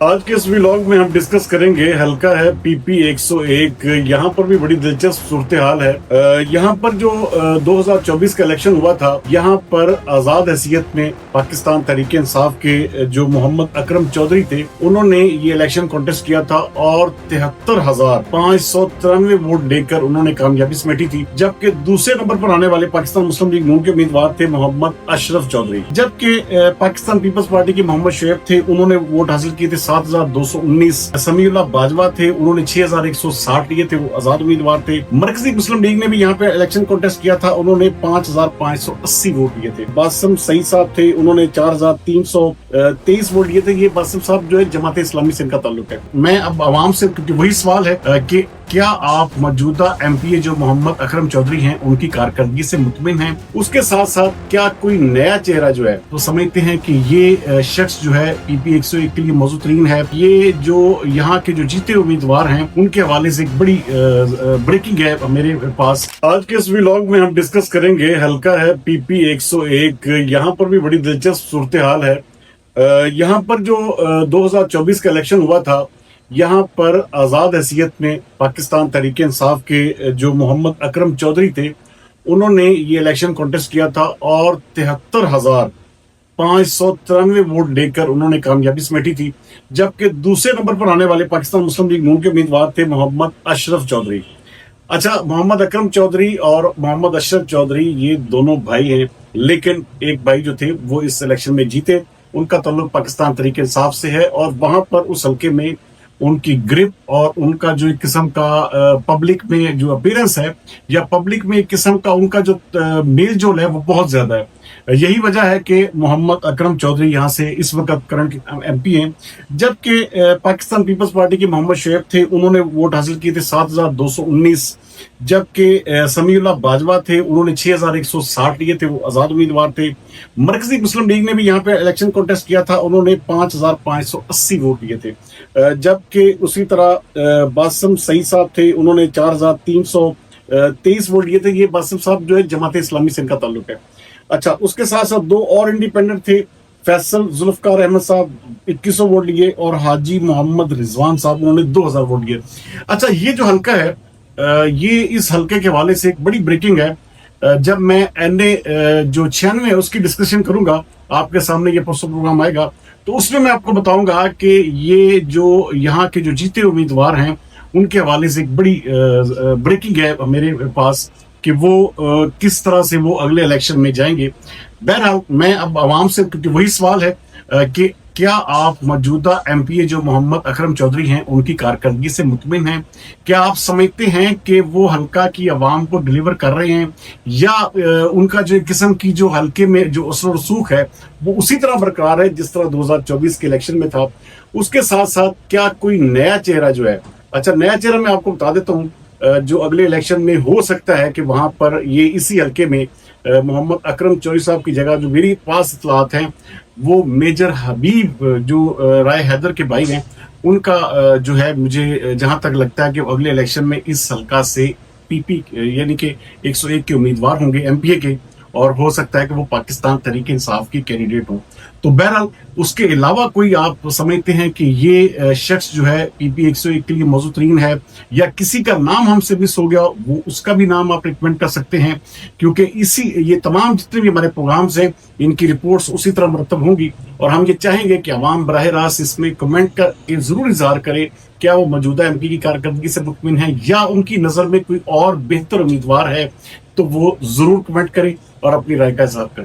आज के इस व्लॉग में हम डिस्कस करेंगे, हल्का है PP 101। यहाँ पर भी बड़ी दिलचस्प सूरत हाल है। यहाँ पर जो 2024 का इलेक्शन हुआ था, यहाँ पर आजाद हैसियत में पाकिस्तान तहरीक इंसाफ के जो मोहम्मद अकरम चौधरी थे, उन्होंने ये इलेक्शन कॉन्टेस्ट किया था और 73,593 वोट लेकर उन्होंने कामयाबी समेटी थी। जबकि दूसरे नंबर पर आने वाले पाकिस्तान मुस्लिम लीग नून के उम्मीदवार थे मोहम्मद अशरफ चौधरी। जबकि पाकिस्तान पीपल्स पार्टी के मोहम्मद शोएब थे, उन्होंने वोट हासिल किए थे 7,219। समीउल्लाह बाजवा थे, उन्होंने 6,160 लिए थे, वो आजाद उम्मीदवार थे। मरकजी मुस्लिम लीग ने भी यहाँ पे इलेक्शन कॉन्टेस्ट किया था, उन्होंने 5,580 वोट लिए थे। बासिम सईद साहब थे, उन्होंने 4,323 वोट लिए थे। ये बासिम साहब जो है जमात इस्लामी से इनका ताल्लुक है। मैं अब आवाम से, क्योंकि वही सवाल है कि क्या आप मौजूदा MPA जो मोहम्मद अकरम चौधरी हैं उनकी कारकर्दगी से मुतमिन हैं? उसके साथ साथ क्या कोई नया चेहरा जो है तो समझते हैं कि ये शख्स जो है PP 101 के लिए मौजूद तरीन है? ये जो यहाँ के जो जीते उम्मीदवार हैं उनके हवाले से एक बड़ी ब्रेकिंग है मेरे पास। आज के इस व्लॉग में हम डिस्कस करेंगे, हल्का है PP 101। यहाँ पर भी बड़ी दिलचस्प सूरत हाल है। यहाँ पर जो 2024 का इलेक्शन हुआ था, यहाँ पर आजाद हैसियत में पाकिस्तान तहरीक इंसाफ के जो मोहम्मद अकरम चौधरी थे, उन्होंने ये इलेक्शन कॉन्टेस्ट किया था और 73,593 वोट लेकर उन्होंने कामयाबी समेटी थी। जबकि दूसरे नंबर पर आने वाले पाकिस्तान मुस्लिम लीग नून के उम्मीदवार थे मोहम्मद अशरफ चौधरी। अच्छा, मोहम्मद अकरम चौधरी और मोहम्मद अशरफ चौधरी ये दोनों भाई हैं, लेकिन एक भाई जो थे वो इस इलेक्शन में जीते। उनका ताल्लुक पाकिस्तान तहरीक इंसाफ से है और वहां पर उस हल्के में उनकी ग्रिप और उनका जो एक किस्म का पब्लिक में जो अपीयरेंस है या पब्लिक में एक किस्म का उनका जो मेल जोल है वो बहुत ज्यादा है। यही वजह है कि मोहम्मद अकरम चौधरी यहाँ से इस वक्त करंट MP हैं। जबकि पाकिस्तान पीपल्स पार्टी के मोहम्मद शोएब थे, उन्होंने वोट हासिल किए थे 7,219। जबकि समीउल्लाह बाजवा थे, उन्होंने 6,160 लिए थे, वो आजाद उम्मीदवार थे। मरकजी मुस्लिम लीग ने भी यहाँ पे इलेक्शन कॉन्टेस्ट किया था, उन्होंने 5,580 वोट लिए थे। जबकि उसी तरह बासिम सईद साहब थे, उन्होंने 4,323 वोट लिए थे। ये बासिम साहब जो है जमात इस्लामी से इनका ताल्लुक है। अच्छा, उसके साथ साथ दो और इंडिपेंडेंट थे, फैसल जुल्फकार अहमद साहब 2100 वोट लिए और हाजी मोहम्मद रिजवान साहब उन्होंने 2,000 वोट लिए। अच्छा, ये जो हल्का है, ये इस हल्के के हवाले से एक बड़ी ब्रेकिंग है। जब मैं NA जो 96 है उसकी डिस्कशन करूंगा, आपके सामने ये परसों प्रोग्राम आएगा, तो उसमें मैं आपको बताऊंगा कि ये जो यहाँ के जो जीते उम्मीदवार हैं उनके हवाले से एक बड़ी ब्रेकिंग है मेरे पास कि वो किस तरह से वो अगले इलेक्शन में जाएंगे। बहरहाल मैं अब आवाम से, क्योंकि वही सवाल है कि क्या आप मौजूदा MPA जो मोहम्मद अकरम चौधरी हैं उनकी कारकर्दगी से मुतमिन हैं? क्या आप समझते हैं कि वो हल्का की आवाम को डिलीवर कर रहे हैं, या उनका जो किस्म की जो हल्के में जो असर और रसूख है वो उसी तरह बरकरार है जिस तरह 2024 के इलेक्शन में था? उसके साथ साथ क्या कोई नया चेहरा जो है, अच्छा नया चेहरा मैं आपको बता देता हूँ, जो अगले इलेक्शन में हो सकता है कि वहां पर ये इसी हल्के में मोहम्मद अकरम चौधरी साहब की जगह, जो मेरी पास इत्तलात हैं, वो मेजर हबीब जो राय हैदर के भाई हैं, उनका जो है मुझे जहां तक लगता है कि अगले इलेक्शन में इस हल्का से PP यानी कि 101 के उम्मीदवार होंगे MPA के, और हो सकता है कि वो पाकिस्तान तहरीक इंसाफ की कैंडिडेट हो। तो बहरहाल उसके अलावा कोई आप समझते हैं कि ये शख्स जो है PP 101 के लिए मौजूद तरीन है, या किसी का नाम हमसे मिस हो गया, वो उसका भी नाम आप रिकमेंड कर सकते हैं, क्योंकि ये तमाम जितने भी हमारे प्रोग्राम्स हैं इनकी रिपोर्ट्स उसी तरह मरतब होंगी। और हम ये चाहेंगे कि अवाम बराह रास्त इसमें कमेंट करके जरूर इजहार करे क्या वो मौजूदा MP की कारकर्दगी से मुतमिन है या उनकी नजर में कोई और बेहतर उम्मीदवार है, तो वो जरूर कमेंट करें और अपनी राय का इजहार करें।